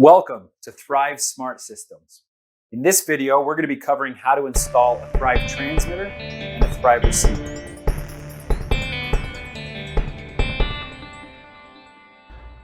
Welcome to Thrive Smart Systems. In this video, we're going to be covering how to install a Thrive transmitter and a Thrive receiver.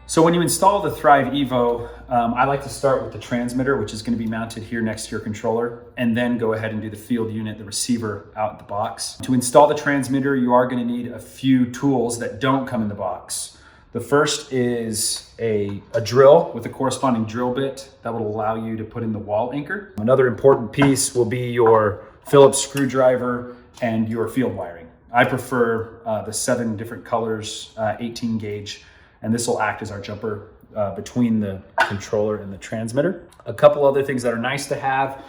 So when you install the Thrive Evo, I like to start with the transmitter, which is going to be mounted here next to your controller, and then go ahead and do the field unit, the receiver out the box. To install the transmitter, you are going to need a few tools that don't come in the box. The first is a drill with a corresponding drill bit that will allow you to put in the wall anchor. Another important piece will be your Phillips screwdriver and your field wiring. I prefer the 7 different colors, 18 gauge, and this will act as our jumper between the controller and the transmitter. A couple other things that are nice to have.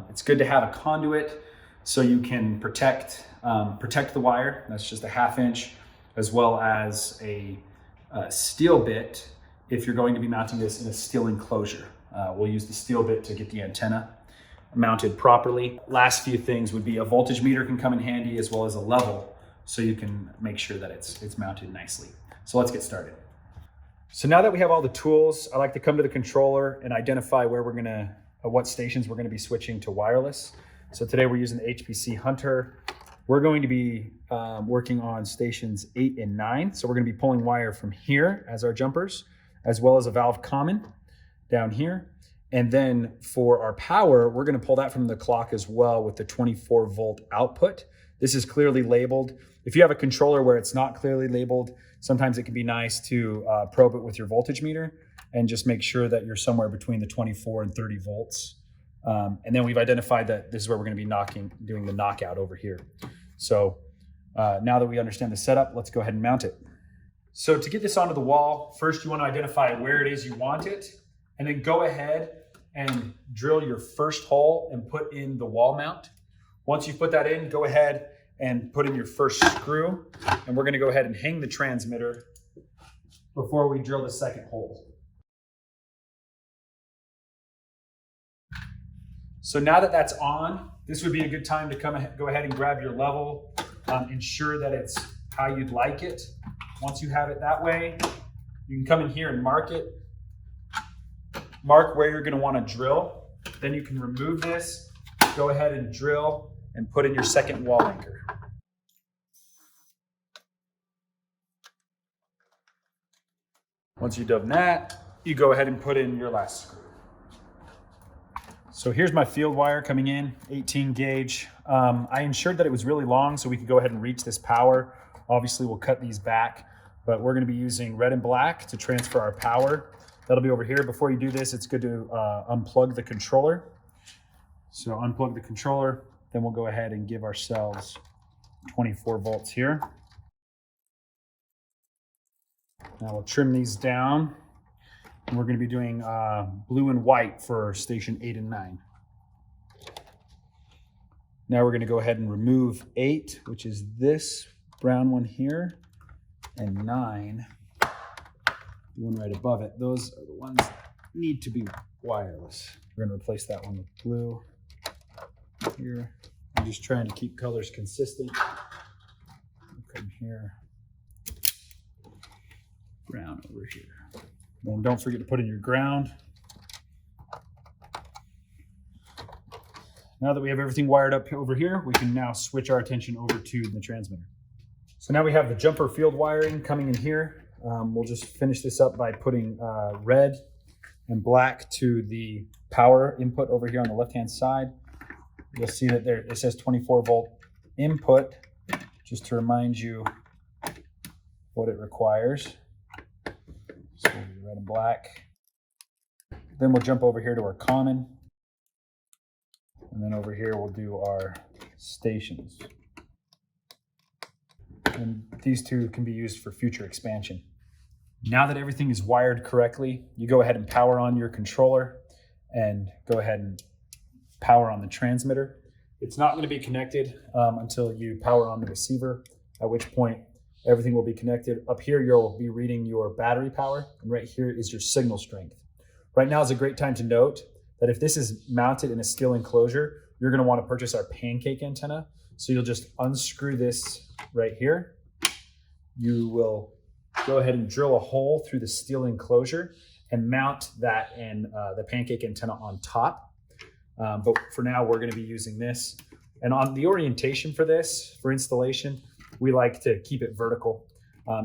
It's good to have a conduit so you can protect the wire. That's just a 1/2 inch, as well as a steel bit if you're going to be mounting this in a steel enclosure. We'll use the steel bit to get the antenna mounted properly. Last few things would be a voltage meter can come in handy, as well as a level, so you can make sure that it's mounted nicely. So let's get started. So now that we have all the tools, I like to come to the controller and identify where we're gonna, what stations we're gonna be switching to wireless. So today we're using the HPC Hunter. We're going to be working on stations 8 and 9. So we're going to be pulling wire from here as our jumpers, as well as a valve common down here. And then for our power, we're going to pull that from the clock as well with the 24 volt output. This is clearly labeled. If you have a controller where it's not clearly labeled, sometimes it can be nice to probe it with your voltage meter and just make sure that you're somewhere between the 24 and 30 volts. And then we've identified that this is where we're going to be doing the knockout over here. So now that we understand the setup, let's go ahead and mount it. So to get this onto the wall, first you want to identify where it is you want it, and then go ahead and drill your first hole and put in the wall mount. Once you put that in, go ahead and put in your first screw, and we're going to go ahead and hang the transmitter before we drill the second hole. So now that that's on, this would be a good time to go ahead and grab your level, ensure that it's how you'd like it. Once you have it that way, you can come in here and mark it. Mark where you're gonna wanna drill. Then you can remove this, go ahead and drill and put in your second wall anchor. Once you've done that, you go ahead and put in your last screw. So here's my field wire coming in, 18 gauge. I ensured that it was really long so we could go ahead and reach this power. Obviously we'll cut these back, but we're gonna be using red and black to transfer our power. That'll be over here. Before you do this, it's good to unplug the controller. So unplug the controller, then we'll go ahead and give ourselves 24 volts here. Now we'll trim these down. And we're going to be doing blue and white for station 8 and 9. Now we're going to go ahead and remove 8, which is this brown one here, and 9, the one right above it. Those are the ones that need to be wireless. We're going to replace that one with blue here. I'm just trying to keep colors consistent. Come here, brown over here. And don't forget to put in your ground. Now that we have everything wired up over here, we can now switch our attention over to the transmitter. So now we have the jumper field wiring coming in here. We'll just finish this up by putting red and black to the power input over here on the left-hand side. You'll see that there it says 24 volt input, just to remind you what it requires. So red and black. Then we'll jump over here to our common. And then over here we'll do our stations. And these two can be used for future expansion. Now that everything is wired correctly, you go ahead and power on your controller and go ahead and power on the transmitter. It's not going to be connected until you power on the receiver, at which point everything will be connected. Up here, you'll be reading your battery power, and right here is your signal strength. Right now is a great time to note that if this is mounted in a steel enclosure, you're going to want to purchase our pancake antenna. So you'll just unscrew this right here. You will go ahead and drill a hole through the steel enclosure, and mount that and the pancake antenna on top. But for now, we're going to be using this. And on the orientation for this, for installation, we like to keep it vertical.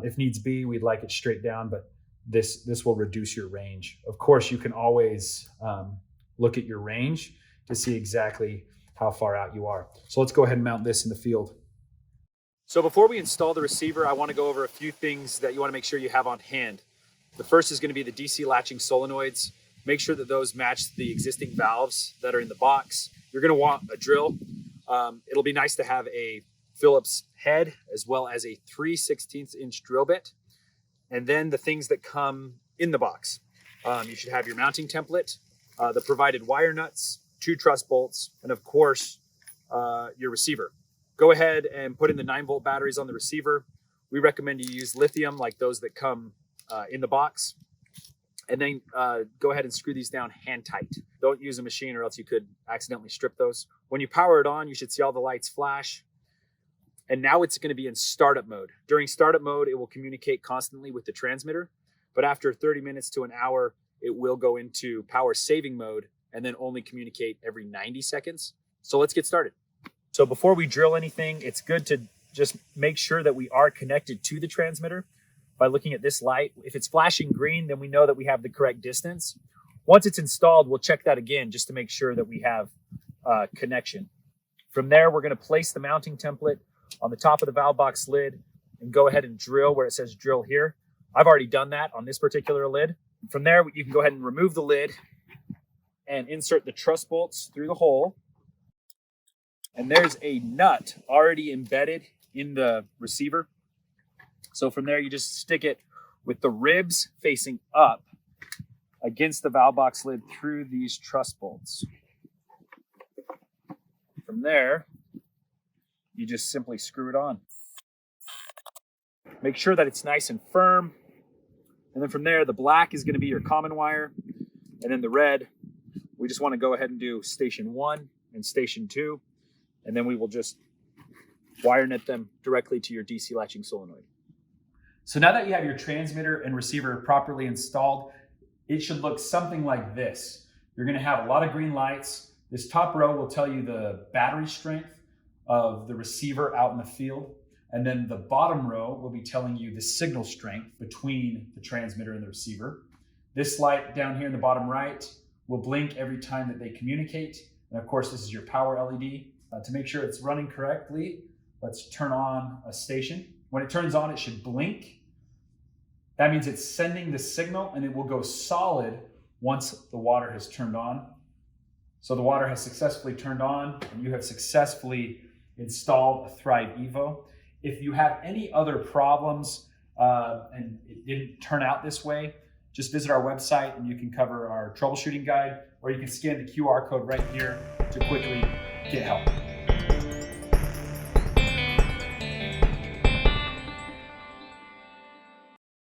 If needs be, we'd like it straight down, but this will reduce your range. Of course, you can always look at your range to see exactly how far out you are. So let's go ahead and mount this in the field. So before we install the receiver, I want to go over a few things that you want to make sure you have on hand. The first is going to be the DC latching solenoids. Make sure that those match the existing valves that are in the box. You're going to want a drill. It'll be nice to have a Phillips head as well as a 3/16 inch drill bit. And then the things that come in the box. You should have your mounting template, the provided wire nuts, 2 truss bolts, and of course, your receiver. Go ahead and put in the 9-volt batteries on the receiver. We recommend you use lithium like those that come in the box. And then go ahead and screw these down hand tight. Don't use a machine or else you could accidentally strip those. When you power it on, you should see all the lights flash. And now it's going to be in startup mode. During startup mode, it will communicate constantly with the transmitter. But after 30 minutes to an hour, it will go into power saving mode and then only communicate every 90 seconds. So let's get started. So before we drill anything, it's good to just make sure that we are connected to the transmitter by looking at this light. If it's flashing green, then we know that we have the correct distance. Once it's installed, we'll check that again just to make sure that we have connection. From there, we're going to place the mounting template on the top of the valve box lid and go ahead and drill where it says drill here. I've already done that on this particular lid. From there, you can go ahead and remove the lid and insert the truss bolts through the hole. And there's a nut already embedded in the receiver. So from there, you just stick it with the ribs facing up against the valve box lid through these truss bolts. From there, you just simply screw it on. Make sure that it's nice and firm. And then from there, the black is going to be your common wire. And then the red, we just want to go ahead and do station 1 and station 2. And then we will just wire net them directly to your DC latching solenoid. So now that you have your transmitter and receiver properly installed, it should look something like this. You're going to have a lot of green lights. This top row will tell you the battery strength of the receiver out in the field. And then the bottom row will be telling you the signal strength between the transmitter and the receiver. This light down here in the bottom right will blink every time that they communicate. And of course, this is your power LED. To make sure it's running correctly, let's turn on a station. When it turns on, it should blink. That means it's sending the signal and it will go solid once the water has turned on. So the water has successfully turned on and you have successfully installed a Thrive Evo. If you have any other problems and it didn't turn out this way, just visit our website and you can cover our troubleshooting guide, or you can scan the QR code right here to quickly get help.